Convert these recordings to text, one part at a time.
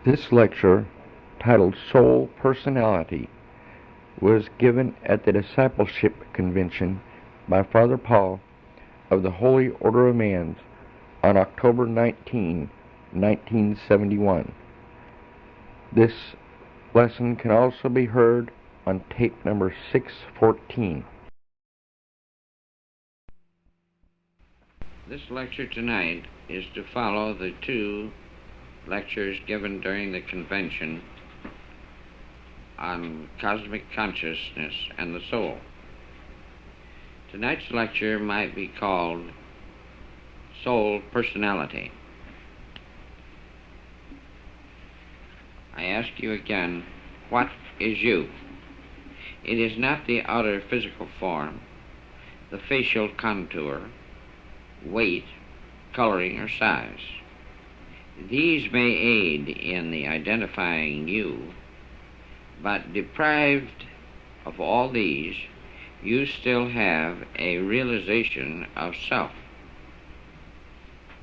This lecture, titled Soul Personality, was given at the Discipleship Convention by Father Paul of the Holy Order of Mans on October 19, 1971. This lesson can also be heard on tape number 614. This lecture tonight is to follow the two lectures given during the convention on cosmic consciousness and the soul. Tonight's lecture might be called Soul Personality. I ask you again, what is you? It is not the outer physical form, the facial contour, weight, coloring, or size. These may aid in the identifying you, but deprived of all these, you still have a realization of self.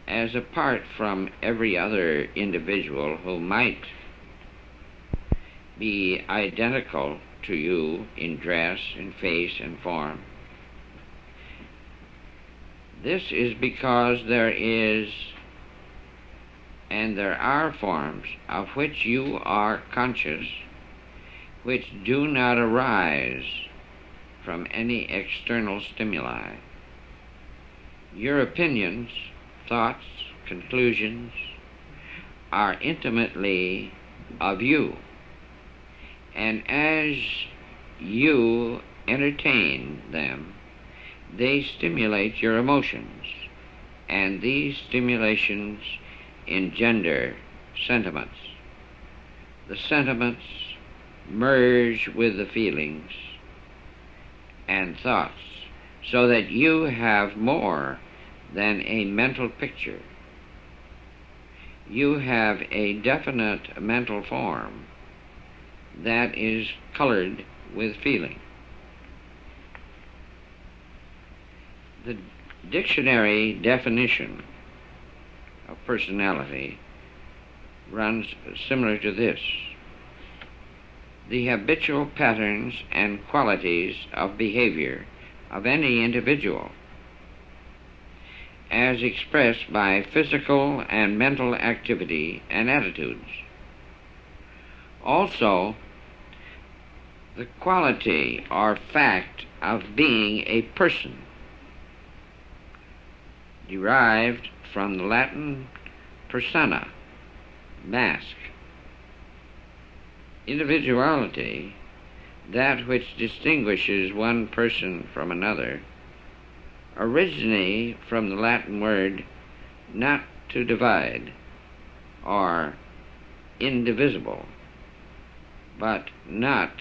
As apart from every other individual who might be identical to you in dress, in face, and form, this is because there are forms of which you are conscious, which do not arise from any external stimuli. Your opinions, thoughts, conclusions are intimately of you, and as you entertain them, they stimulate your emotions, and these stimulations engender sentiments. The sentiments merge with the feelings and thoughts, so that you have more than a mental picture. You have a definite mental form that is colored with feeling. The dictionary definition of personality runs similar to this: the habitual patterns and qualities of behavior of any individual, as expressed by physical and mental activity and attitudes. Also, the quality or fact of being a person, derived from the Latin persona, mask. Individuality, that which distinguishes one person from another, originates from the Latin word not to divide, or indivisible, but not,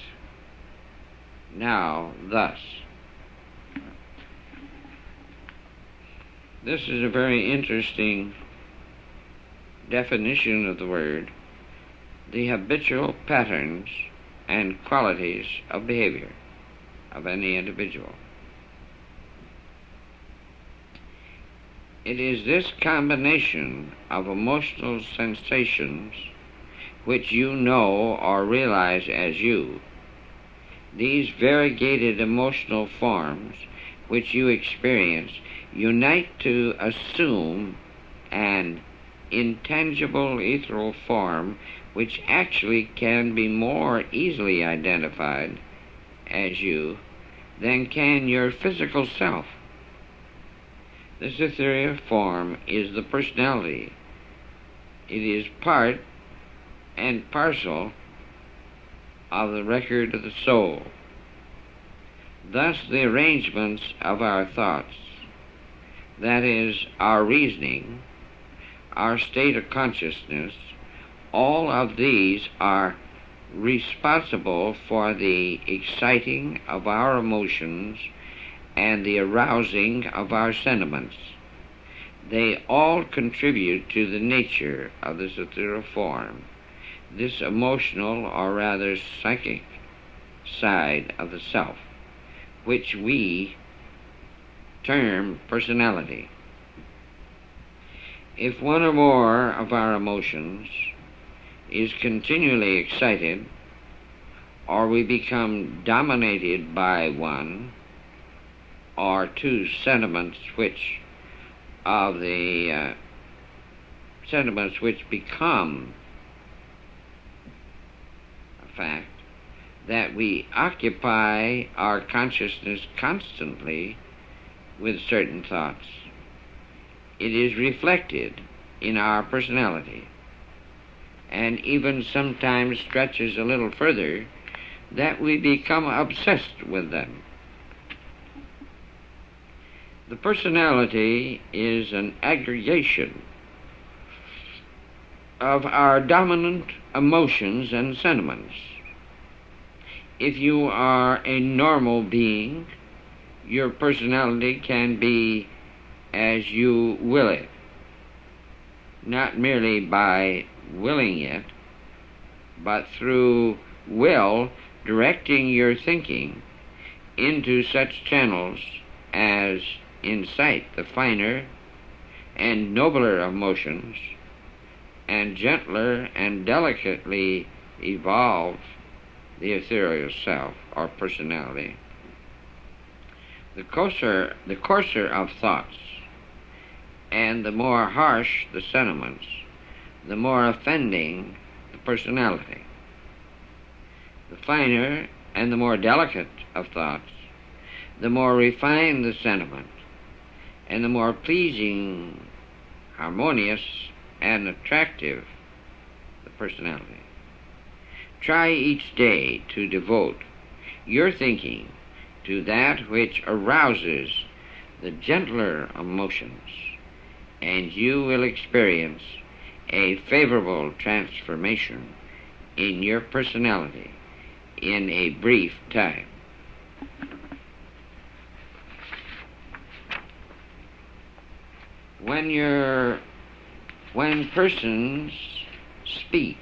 now, thus. This is a very interesting definition of the word: the habitual patterns and qualities of behavior of any individual. It is this combination of emotional sensations which you know or realize as you, these variegated emotional forms which you experience, unite to assume an intangible ethereal form which actually can be more easily identified as you than can your physical self. This ethereal form is the personality. It is part and parcel of the record of the soul. Thus the arrangements of our thoughts, that is, our reasoning, our state of consciousness, all of these are responsible for the exciting of our emotions and the arousing of our sentiments. They all contribute to the nature of this ethereal form, this emotional, or rather psychic, side of the self, which we term personality. If one or more of our emotions is continually excited, or we become dominated by one or two sentiments which become a fact, that we occupy our consciousness constantly with certain thoughts. It is reflected in our personality, and even sometimes stretches a little further, that we become obsessed with them. The personality is an aggregation of our dominant emotions and sentiments. If you are a normal being, your personality can be as you will it, not merely by willing it, but through will directing your thinking into such channels as incite the finer and nobler emotions, and gentler and delicately evolve the ethereal self or personality. The coarser of thoughts, and the more harsh the sentiments, the more offending the personality. The finer and the more delicate of thoughts, the more refined the sentiment, and the more pleasing, harmonious, and attractive the personality. Try each day to devote your thinking to that which arouses the gentler emotions, and you will experience a favorable transformation in your personality in a brief time. When persons speak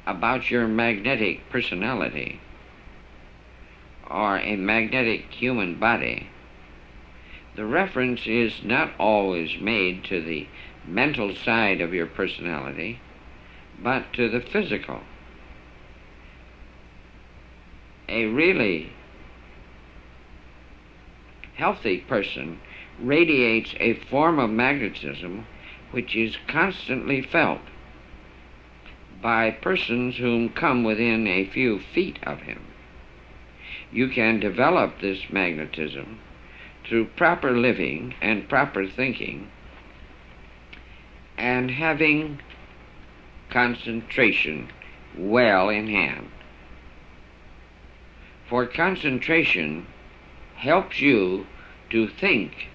about your magnetic personality or a magnetic human body, the reference is not always made to the mental side of your personality, but to the physical. A really healthy person radiates a form of magnetism which is constantly felt by persons whom come within a few feet of him. You can develop this magnetism through proper living and proper thinking, and having concentration well in hand. For concentration helps you to think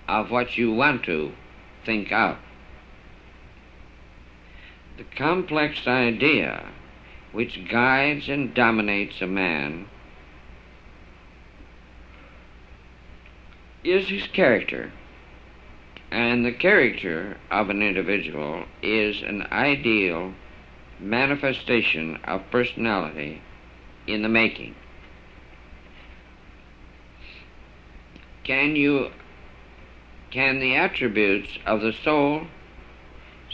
of what you want to think of. The complex idea which guides and dominates a man is his character, and the character of an individual is an ideal manifestation of personality in the making. Can the attributes of the soul,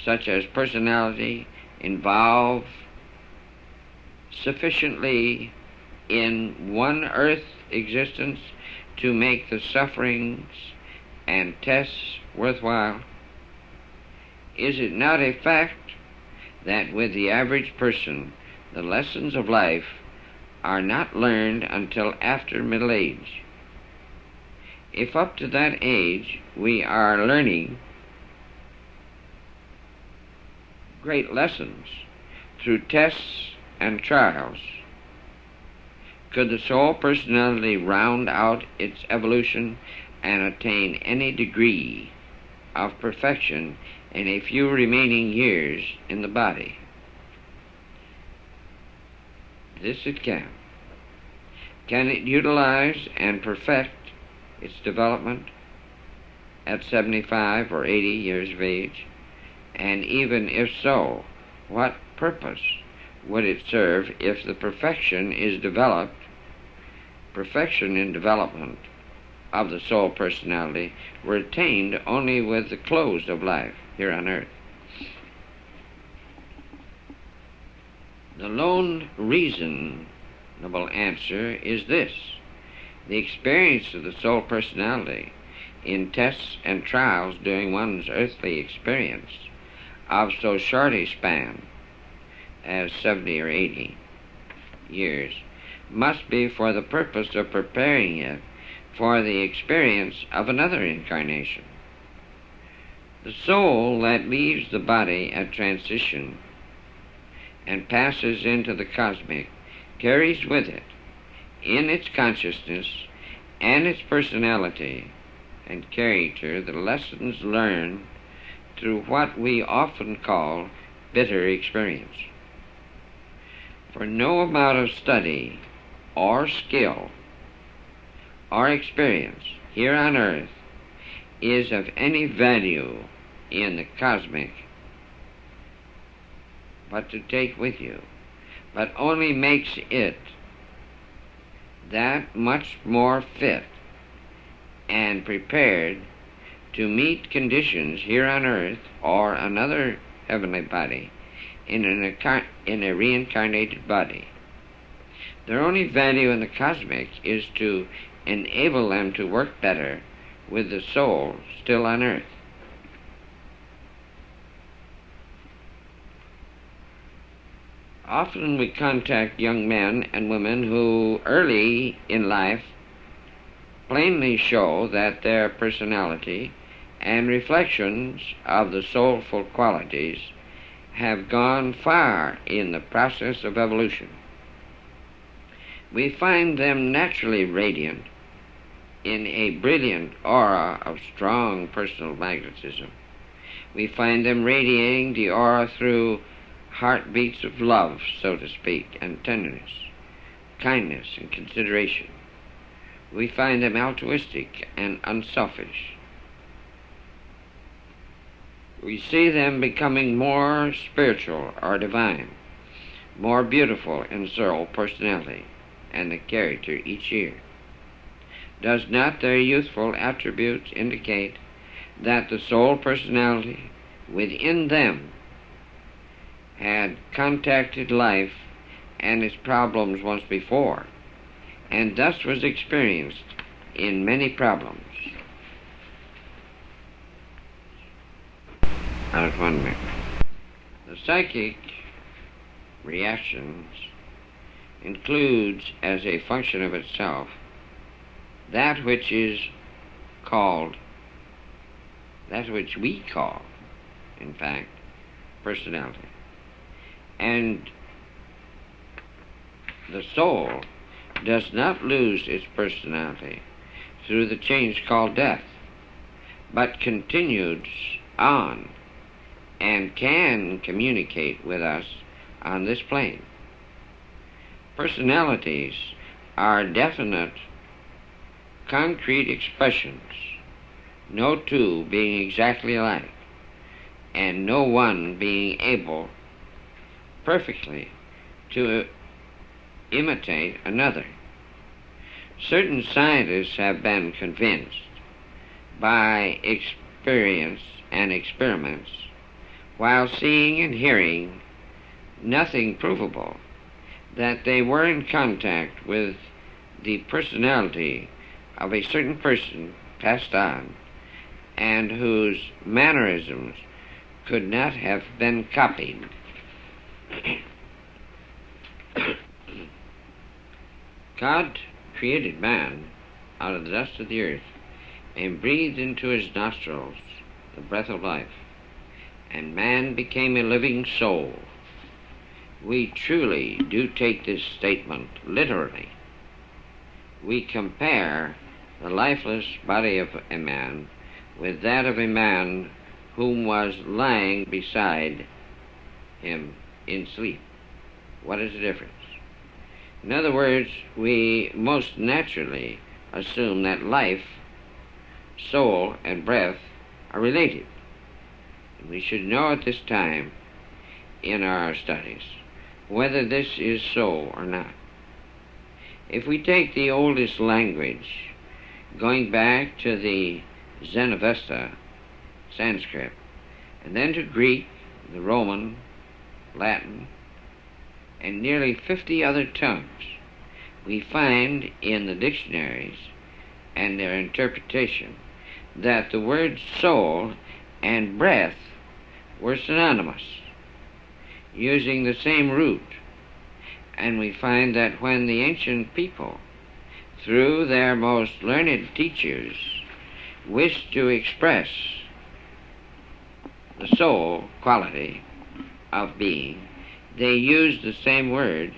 such as personality, involve sufficiently in one earth existence to make the sufferings and tests worthwhile? Is it not a fact that with the average person, the lessons of life are not learned until after middle age? If up to that age we are learning great lessons through tests and trials, could the soul personality round out its evolution and attain any degree of perfection in a few remaining years in the body? This it can. Can it utilize and perfect its development at 75 or 80 years of age? And even if so, what purpose would it serve if the perfection in development of the soul personality were attained only with the close of life here on earth? The lone reasonable answer is this: the experience of the soul personality in tests and trials during one's earthly experience of so short a span as 70 or 80 years must be for the purpose of preparing it for the experience of another incarnation. The soul that leaves the body at transition and passes into the cosmic carries with it, in its consciousness and its personality and character, the lessons learned through what we often call bitter experience. For no amount of study or skill or experience here on earth is of any value in the cosmic but to take with you, but only makes it that much more fit and prepared to meet conditions here on earth or another heavenly body in a reincarnated body. Their only value in the cosmic is to enable them to work better with the soul still on earth. Often we contact young men and women who early in life plainly show that their personality and reflections of the soulful qualities have gone far in the process of evolution. We find them naturally radiant in a brilliant aura of strong personal magnetism. We find them radiating the aura through heartbeats of love, so to speak, and tenderness, kindness, and consideration. We find them altruistic and unselfish. We see them becoming more spiritual or divine, more beautiful in soul, personality, and the character each year. Does not their youthful attributes indicate that the soul personality within them had contacted life and its problems once before, and thus was experienced in many problems? The psychic reactions includes as a function of itself that which we call, in fact, personality. And the soul does not lose its personality through the change called death, but continues on and can communicate with us on this plane. Personalities are definite, concrete expressions, no two being exactly alike, and no one being able perfectly to imitate another. Certain scientists have been convinced by experience and experiments, while seeing and hearing nothing provable, that they were in contact with the personality of a certain person passed on, and whose mannerisms could not have been copied. God created man out of the dust of the earth and breathed into his nostrils the breath of life, and man became a living soul. We truly do take this statement literally. We compare the lifeless body of a man with that of a man whom was lying beside him in sleep. What is the difference? In other words, we most naturally assume that life, soul, and breath are related. And we should know at this time in our studies whether this is so or not. If we take the oldest language, going back to the Zenavesta, Sanskrit, and then to Greek, the Roman, Latin, and nearly 50 other tongues, we find in the dictionaries and their interpretation that the words soul and breath were synonymous, using the same root. And we find that when the ancient people, through their most learned teachers, wished to express the soul quality of being, they used the same word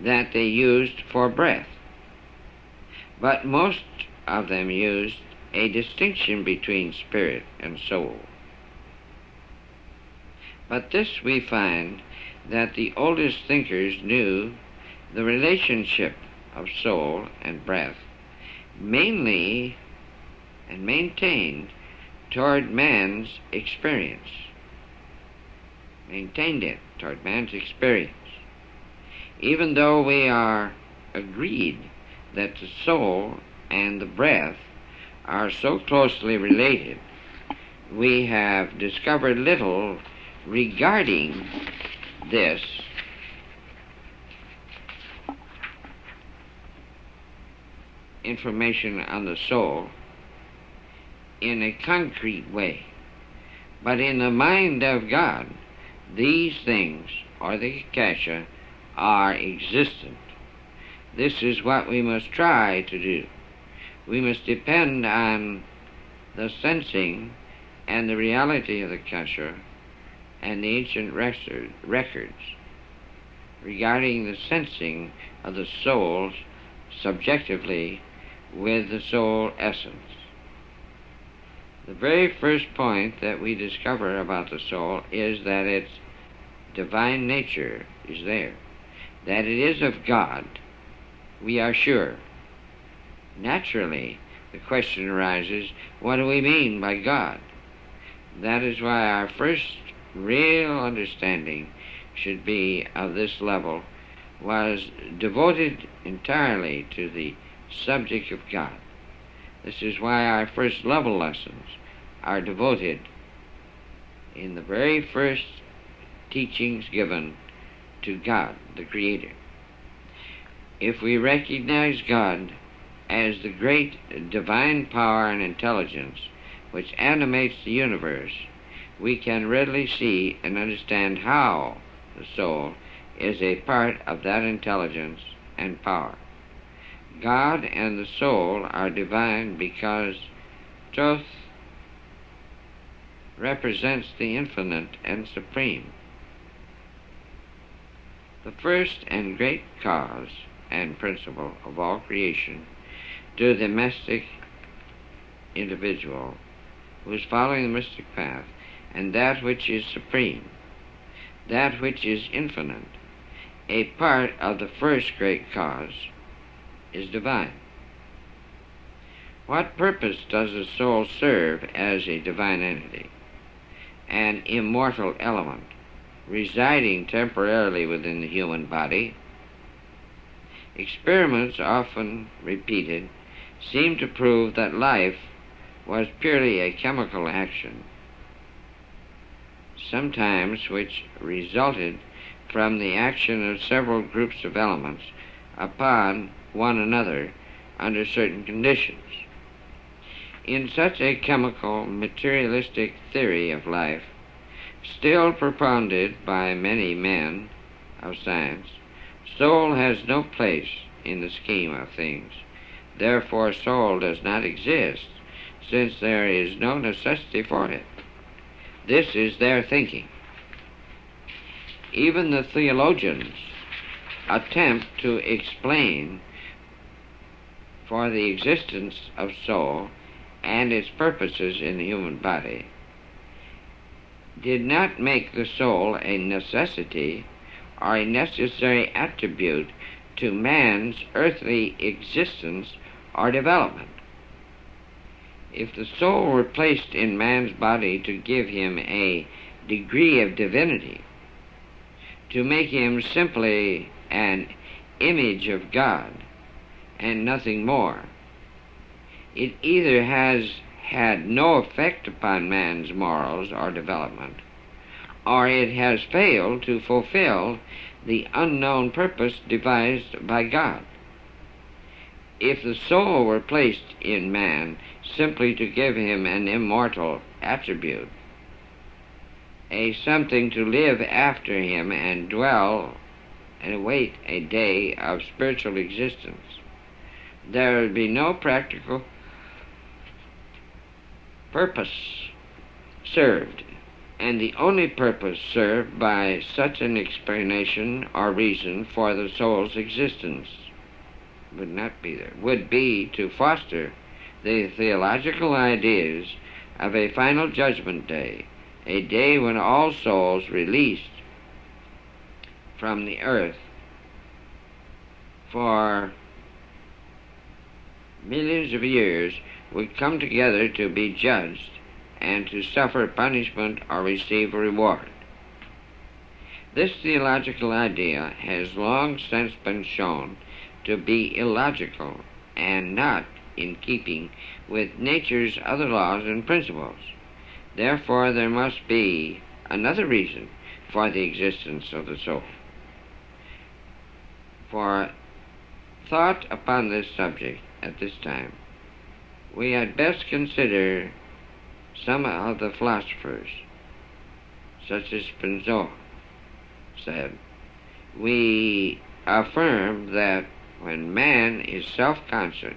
that they used for breath. But most of them used a distinction between spirit and soul. But this we find that the oldest thinkers knew the relationship of soul and breath mainly and maintained toward man's experience. Maintained it toward man's experience. Even though we are agreed that the soul and the breath are so closely related, we have discovered little regarding this information on the soul in a concrete way. But in the mind of God, these things, or the akasha, are existent. This is what we must try to do. We must depend on the sensing and the reality of the akasha and the ancient records regarding the sensing of the soul subjectively with the soul essence. The very first point that we discover about the soul is that its divine nature is there, that it is of God. We are sure. Naturally, the question arises, what do we mean by God? That is why our first real understanding should be of this level was devoted entirely to the subject of God. This is why our first level lessons are devoted in the very first teachings given to God, the Creator. If we recognize God as the great divine power and intelligence which animates the universe, we can readily see and understand how the soul is a part of that intelligence and power. God and the soul are divine because Thoth represents the infinite and supreme. The first and great cause and principle of all creation to the mystic individual who is following the mystic path, and that which is supreme, that which is infinite, a part of the first great cause, is divine. What purpose does the soul serve as a divine entity, an immortal element, residing temporarily within the human body? Experiments often repeated seem to prove that life was purely a chemical action, sometimes which resulted from the action of several groups of elements upon one another under certain conditions. In such a chemical, materialistic theory of life, still propounded by many men of science, soul has no place in the scheme of things. Therefore, soul does not exist, since there is no necessity for it. This is their thinking. Even the theologians attempt to explain for the existence of soul and its purposes in the human body did not make the soul a necessity or a necessary attribute to man's earthly existence or development. If the soul were placed in man's body to give him a degree of divinity, to make him simply an image of God and nothing more, it either has had no effect upon man's morals or development, or it has failed to fulfill the unknown purpose devised by God. If the soul were placed in man simply to give him an immortal attribute, a something to live after him and dwell and await a day of spiritual existence, there would be no practical purpose served, and the only purpose served by such an explanation or reason for the soul's existence would be to foster the theological ideas of a final judgment day, a day when all souls released from the earth for millions of years would come together to be judged and to suffer punishment or receive a reward. This theological idea has long since been shown to be illogical and not in keeping with nature's other laws and principles. Therefore, there must be another reason for the existence of the soul. For thought upon this subject at this time, we had best consider some of the philosophers, such as Spinoza said. We affirm that when man is self-conscious,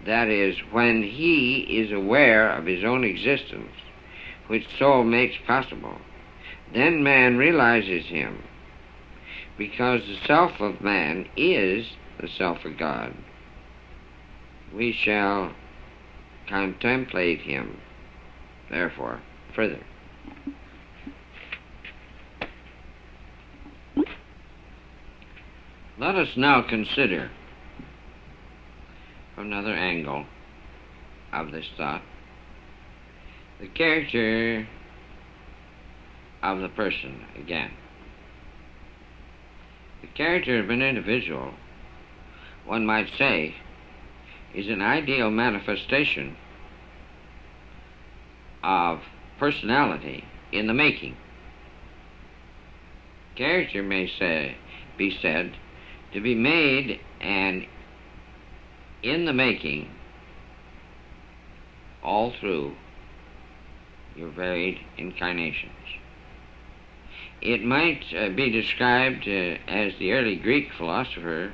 that is, when he is aware of his own existence, which soul makes possible, then man realizes him, because the self of man is the self of God. We shall contemplate him, therefore, further. Let us now consider from another angle of this thought the character of the person again. The character of an individual, one might say, is an ideal manifestation of personality in the making. Character may be said to be made and in the making all through your varied incarnations. It might be described as the early Greek philosopher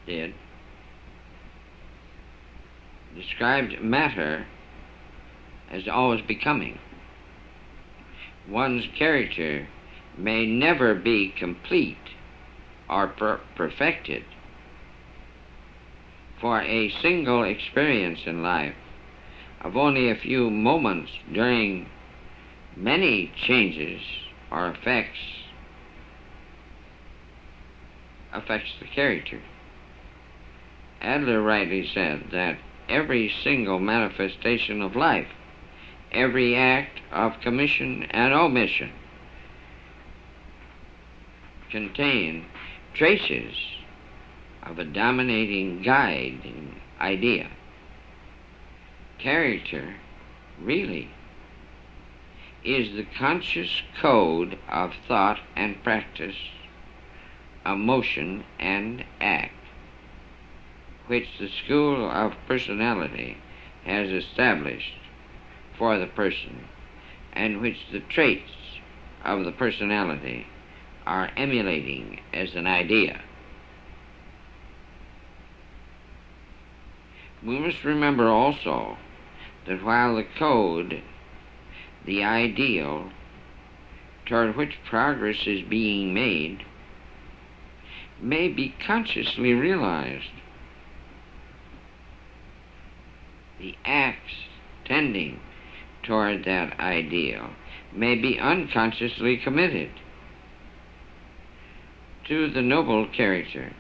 did, described matter as always becoming. One's character may never be complete or perfected, for a single experience in life of only a few moments during many changes or affects the character. Adler rightly said that every single manifestation of life, every act of commission and omission, contain traces of a dominating guiding idea. Character really is the conscious code of thought and practice, emotion and act, which the school of personality has established for the person, and which the traits of the personality are emulating as an idea. We must remember also that while the code, the ideal toward which progress is being made, may be consciously realized, the acts tending toward that ideal may be unconsciously committed. To the noble character,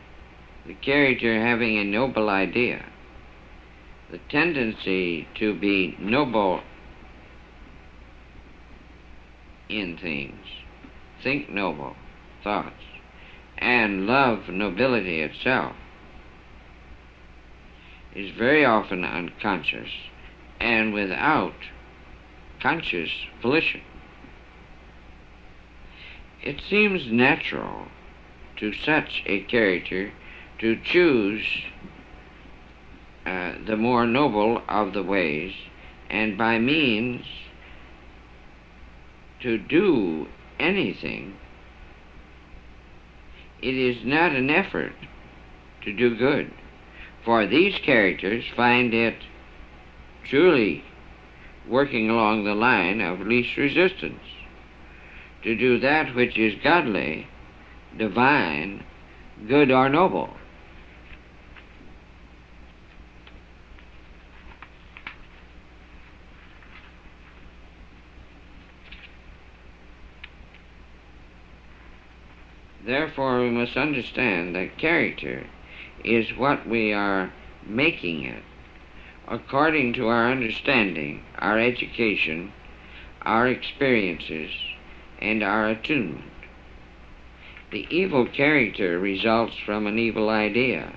the character having a noble idea, the tendency to be noble in things, think noble thoughts, and love nobility itself, is very often unconscious and without conscious volition. It seems natural to such a character to choose the more noble of the ways, and by means to do anything. It is not an effort to do good, for these characters find it truly working along the line of least resistance to do that which is godly, divine, good, or noble. Therefore, we must understand that character is what we are making it according to our understanding, our education, our experiences, and our attunement. The evil character results from an evil idea,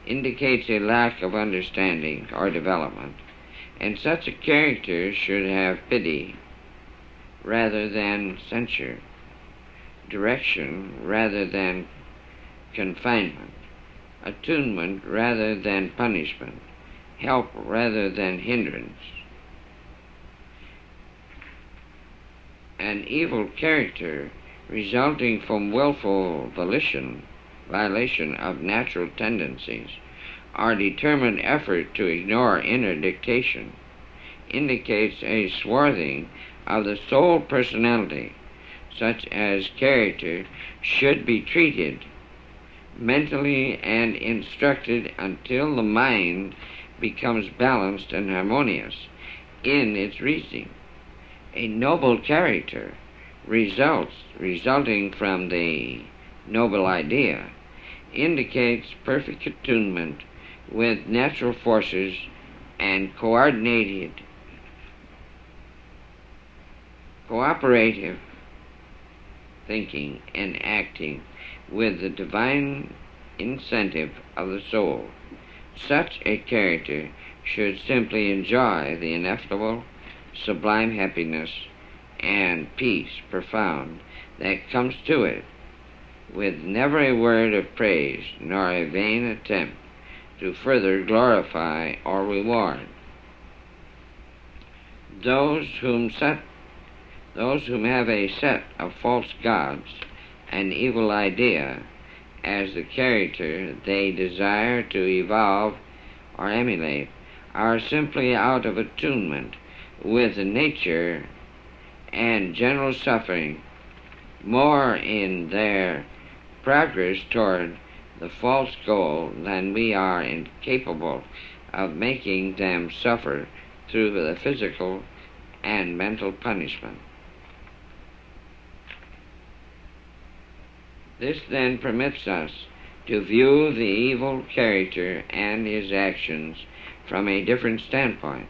indicates a lack of understanding or development, and such a character should have pity rather than censure, direction rather than confinement, attunement rather than punishment, help rather than hindrance. An evil character resulting from willful violation of natural tendencies, or determined effort to ignore inner dictation, indicates a swarthing of the soul personality. Such as character should be treated mentally and instructed until the mind becomes balanced and harmonious in its reasoning. A noble character resulting from the noble idea indicates perfect attunement with natural forces and cooperative thinking and acting with the divine incentive of the soul. Such a character should simply enjoy the ineffable, sublime happiness and peace profound that comes to it, with never a word of praise nor a vain attempt to further glorify or reward. Those whom have a set of false gods, an evil idea, as the character they desire to evolve or emulate, are simply out of attunement with nature and general suffering more in their progress toward the false goal than we are incapable of making them suffer through the physical and mental punishment. This then permits us to view the evil character and his actions from a different standpoint.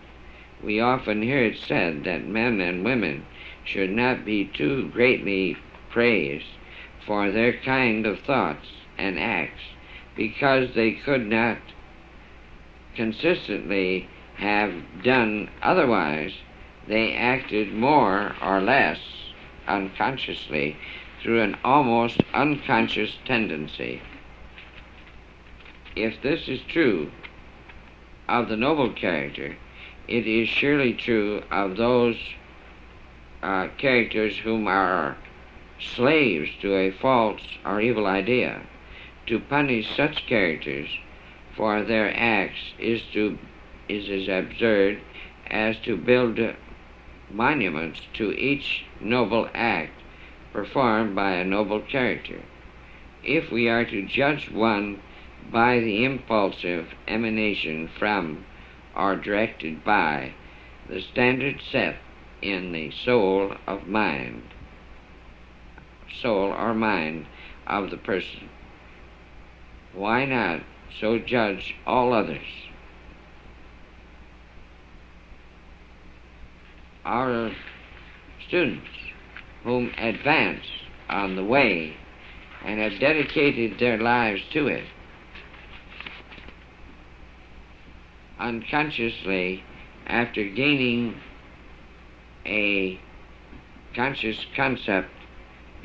We often hear it said that men and women should not be too greatly praised for their kind of thoughts and acts, because they could not consistently have done otherwise. They acted more or less unconsciously through an almost unconscious tendency. If this is true of the noble character, it is surely true of those characters whom are slaves to a false or evil idea. To punish such characters for their acts is as absurd as to build monuments to each noble act performed by a noble character. If we are to judge one by the impulsive emanation from or directed by the standard set in the soul or mind of the person, why not so judge all others? Our students whom advance on the way and have dedicated their lives to it, unconsciously, after gaining a conscious concept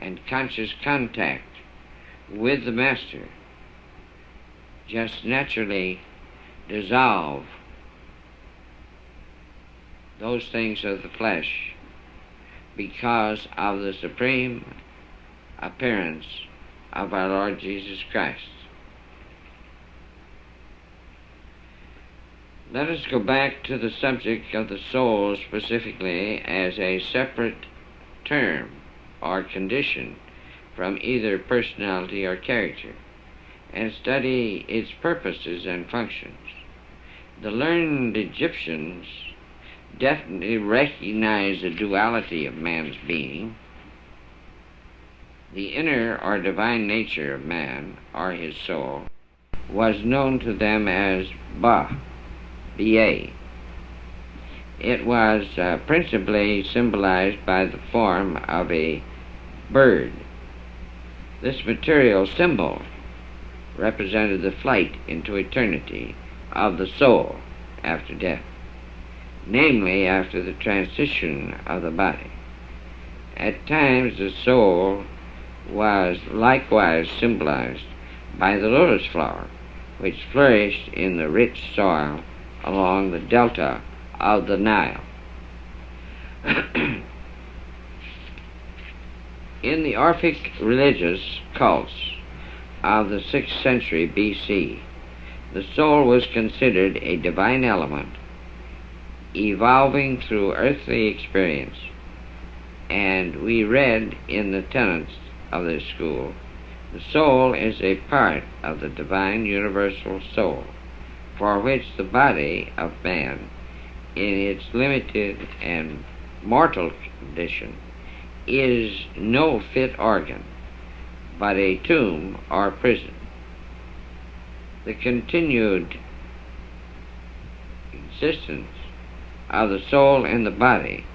and conscious contact with the Master just naturally dissolve those things of the flesh because of the supreme appearance of our Lord Jesus Christ. Let us go back to the subject of the soul specifically as a separate term or condition from either personality or character, and study its purposes and functions. The learned Egyptians definitely recognize the duality of man's being. The inner or divine nature of man, or his soul, was known to them as Ba. B.A. It was principally symbolized by the form of a bird. This material symbol represented the flight into eternity of the soul after death, namely after the transition of the body. At times the soul was likewise symbolized by the lotus flower, which flourished in the rich soil along the delta of the Nile. In the Orphic religious cults of the 6th century B.C., the soul was considered a divine element evolving through earthly experience, and we read in the tenets of this school, the soul is a part of the divine universal soul, for which the body of man, in its limited and mortal condition, is no fit organ, but a tomb or prison. The continued existence of the soul in the body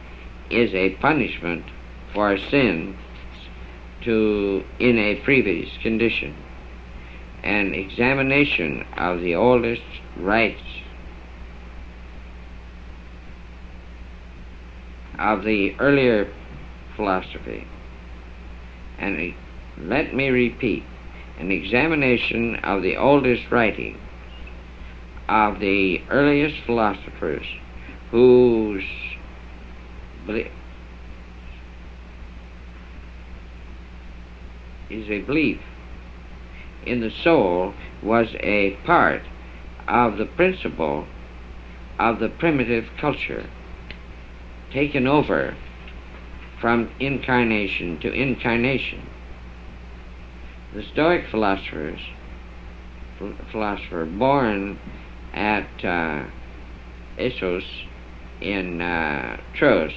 is a punishment for sin in a previous condition. An examination of the oldest rites of the earlier philosophy, and let me repeat, an examination of the oldest writings of the earliest philosophers whose is a belief in the soul was a part of the principle of the primitive culture, taken over from incarnation to incarnation. The Stoic philosopher born at Essos in Troas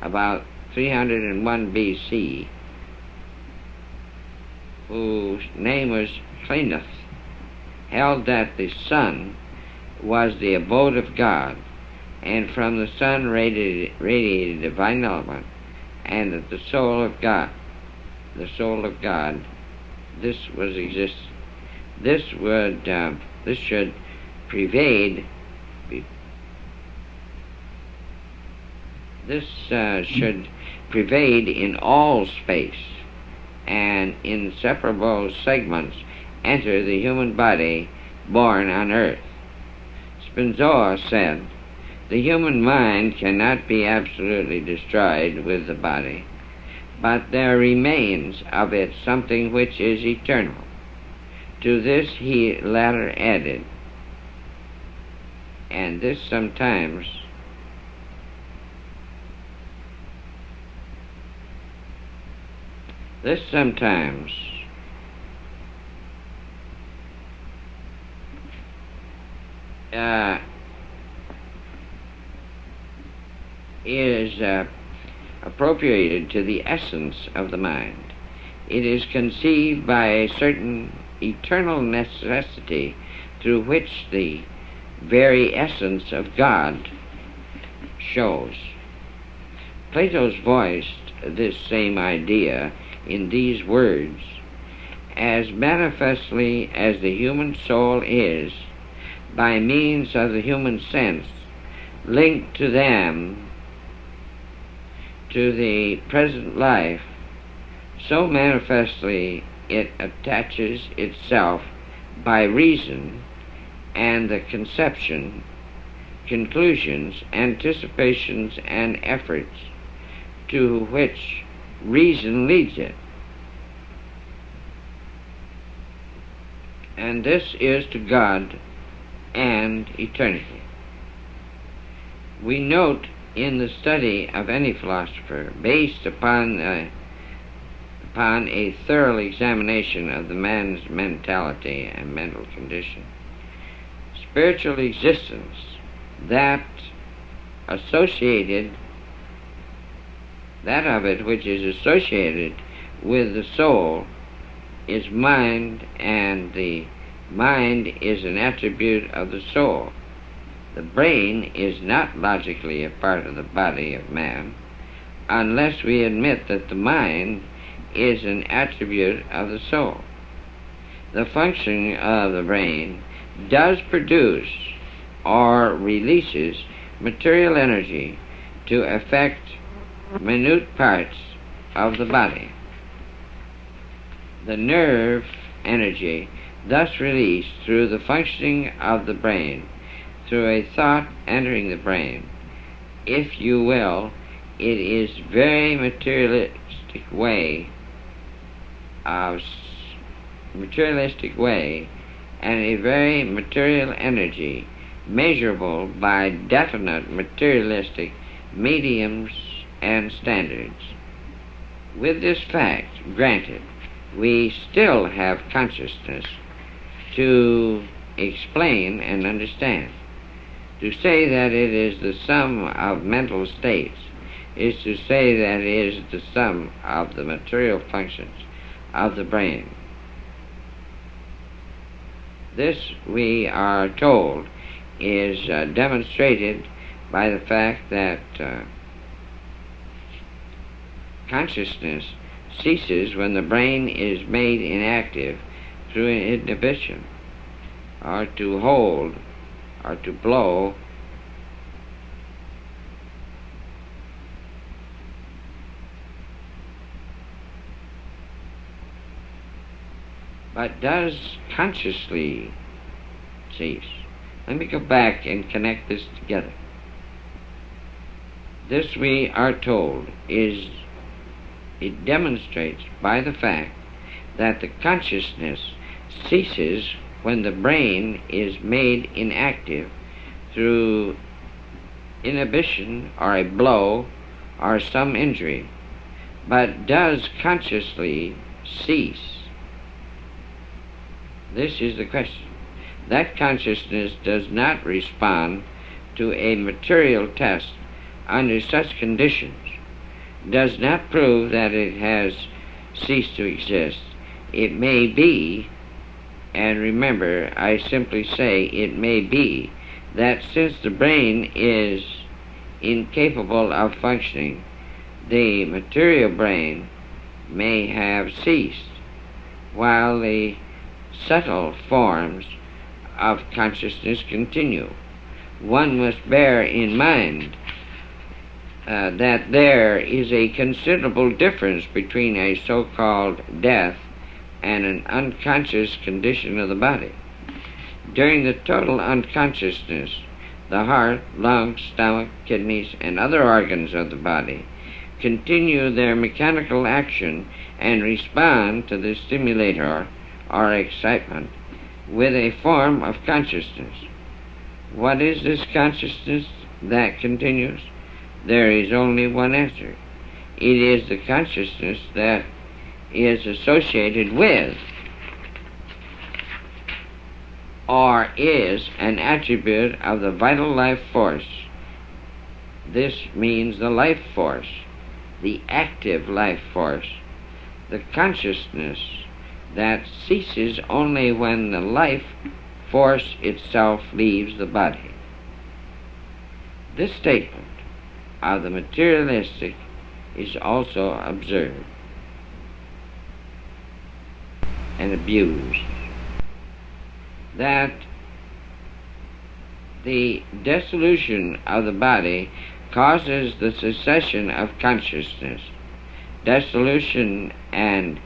about 301 B.C., whose name was Cleanth, held that the sun was the abode of God, and from the sun radiated divine element, and that the soul of God, this was existence. This should pervade. This should pervade in all space, and inseparable segments enter the human body born on earth. Spinoza said, the human mind cannot be absolutely destroyed with the body, but there remains of it something which is eternal. To this he latter added, and this sometimes is appropriated to the essence of the mind. It is conceived by a certain eternal necessity through which the very essence of God shows. Plato's voiced this same idea in these words, as manifestly as the human soul is, by means of the human sense, linked to the present life so manifestly it attaches itself by reason and the conception, conclusions, anticipations, and efforts to which reason leads it. And this is to God and eternity. We note in the study of any philosopher, based upon a thorough examination of the man's mentality and mental condition, spiritual existence that of it which is associated with the soul is mind, and the mind is an attribute of the soul. The brain is not logically a part of the body of man unless we admit that the mind is an attribute of the soul. The functioning of the brain does produce or releases material energy to affect minute parts of the body. The nerve energy thus released through the functioning of the brain, through a thought entering the brain, if you will, it is very materialistic way and a very material energy measurable by definite materialistic mediums and standards. With this fact granted, we still have consciousness to explain and understand. To say that it is the sum of mental states is to say that it is the sum of the material functions of the brain. This, we are told, is demonstrated by the fact that consciousness ceases when the brain is made inactive through an inhibition, or to hold, or to blow, but does consciously cease. Let me go back and connect this together. This, we are told, it demonstrates by the fact that the consciousness ceases when the brain is made inactive through inhibition or a blow or some injury, but does consciously cease. This is the question. That consciousness does not respond to a material test under such conditions, does not prove that it has ceased to exist. It may be, and remember, I simply say it may be, that since the brain is incapable of functioning, the material brain may have ceased, while the subtle forms of consciousness continue. One must bear in mind that there is a considerable difference between a so-called death and an unconscious condition of the body. During the total unconsciousness, the heart, lungs, stomach, kidneys, and other organs of the body continue their mechanical action and respond to the stimulator or excitement with a form of consciousness. What is this consciousness that continues? There is only one answer. It is the consciousness that is associated with or is an attribute of the vital life force. This means the life force, the active life force, the consciousness that ceases only when the life force itself leaves the body. This statement of the materialistic is also observed and abused, that the dissolution of the body causes the cessation of consciousness, Dissolution and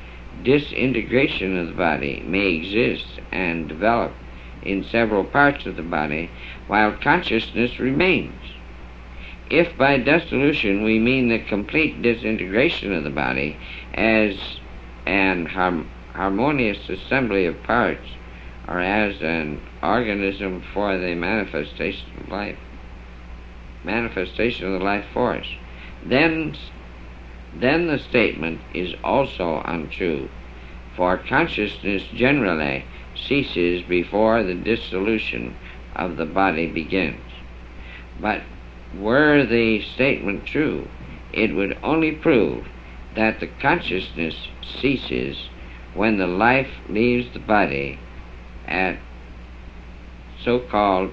disintegration of the body may exist and develop in several parts of the body while consciousness remains. If by dissolution we mean the complete disintegration of the body as an harmonious assembly of parts, or as an organism for the manifestation of the life force, then the statement is also untrue, for consciousness generally ceases before the dissolution of the body begins. But were the statement true, it would only prove that the consciousness ceases when the life leaves the body at so-called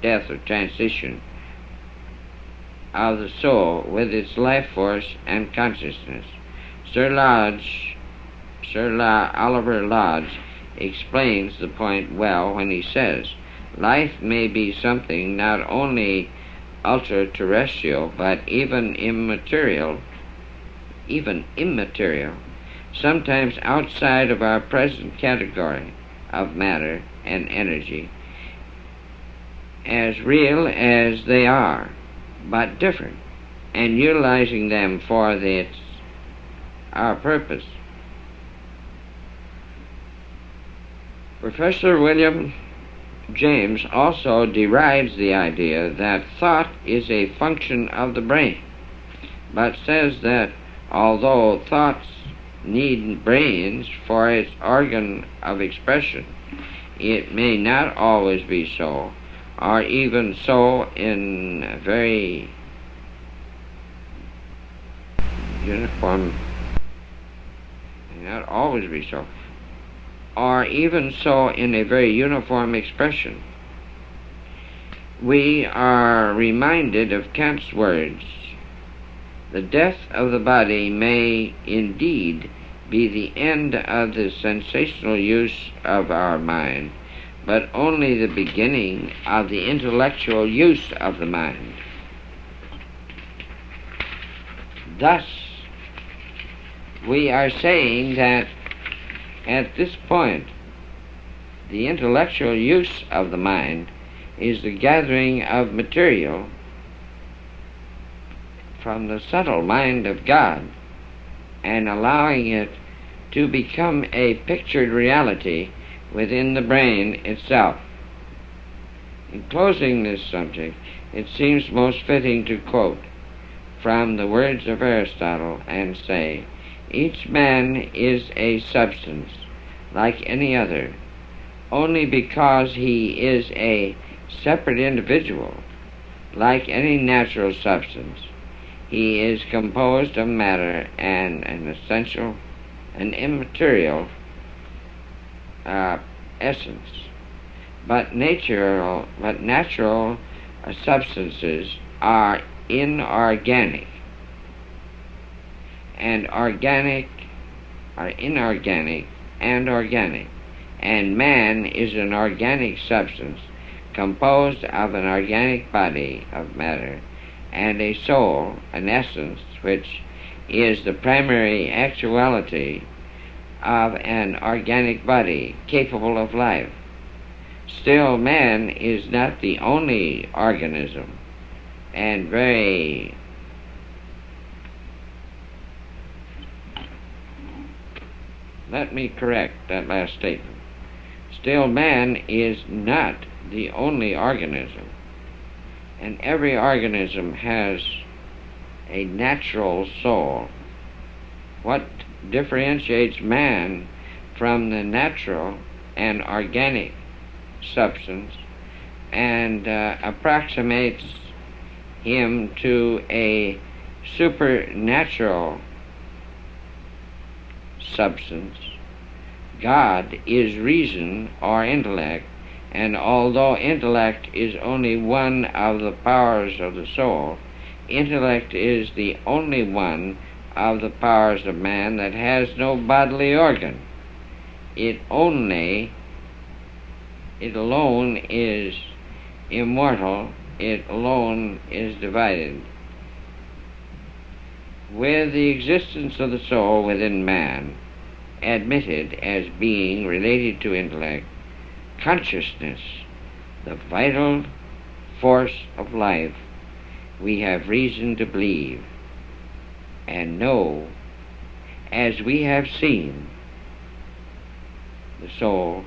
death or transition of the soul with its life force and consciousness. Sir Oliver Lodge explains the point well when he says, life may be something not only ultra-terrestrial but even immaterial, sometimes outside of our present category of matter and energy, as real as they are, but different, and utilizing them for our purpose. Professor William James also derives the idea that thought is a function of the brain, but says that although thoughts need brains for its organ of expression, it may not always be so, or even so in a very uniform, may not always be so, or even so in a very uniform expression. We are reminded of Kant's words, the death of the body may indeed be the end of the sensational use of our mind, but only the beginning of the intellectual use of the mind. Thus, we are saying that at this point, the intellectual use of the mind is the gathering of material from the subtle mind of God and allowing it to become a pictured reality within the brain itself. In closing this subject, it seems most fitting to quote from the words of Aristotle and say, each man is a substance like any other, only because he is a separate individual, like any natural substance. He is composed of matter and an essential and immaterial essence. But natural substances are inorganic, and organic are inorganic and organic, and man is an organic substance composed of an organic body of matter and a soul, an essence, which is the primary actuality of an organic body capable of life. Still, man is not the only organism, and let me correct that last statement. Still, man is not the only organism, and every organism has a natural soul. What differentiates man from the natural and organic substance and approximates him to a supernatural substance, God, is reason or intellect, and although intellect is only one of the powers of the soul, intellect is the only one of the powers of man that has no bodily organ. It alone is immortal, it alone is divided. with the existence of the soul within man admitted as being related to intellect, consciousness, the vital force of life, we have reason to believe and know, as we have seen, the soul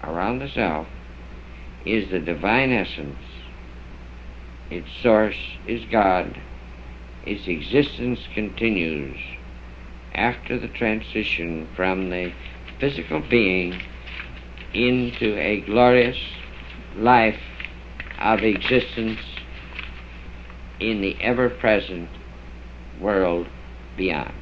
around the self is the divine essence. Its source is God. Its existence continues after the transition from the physical being into a glorious life of existence in the ever-present world beyond.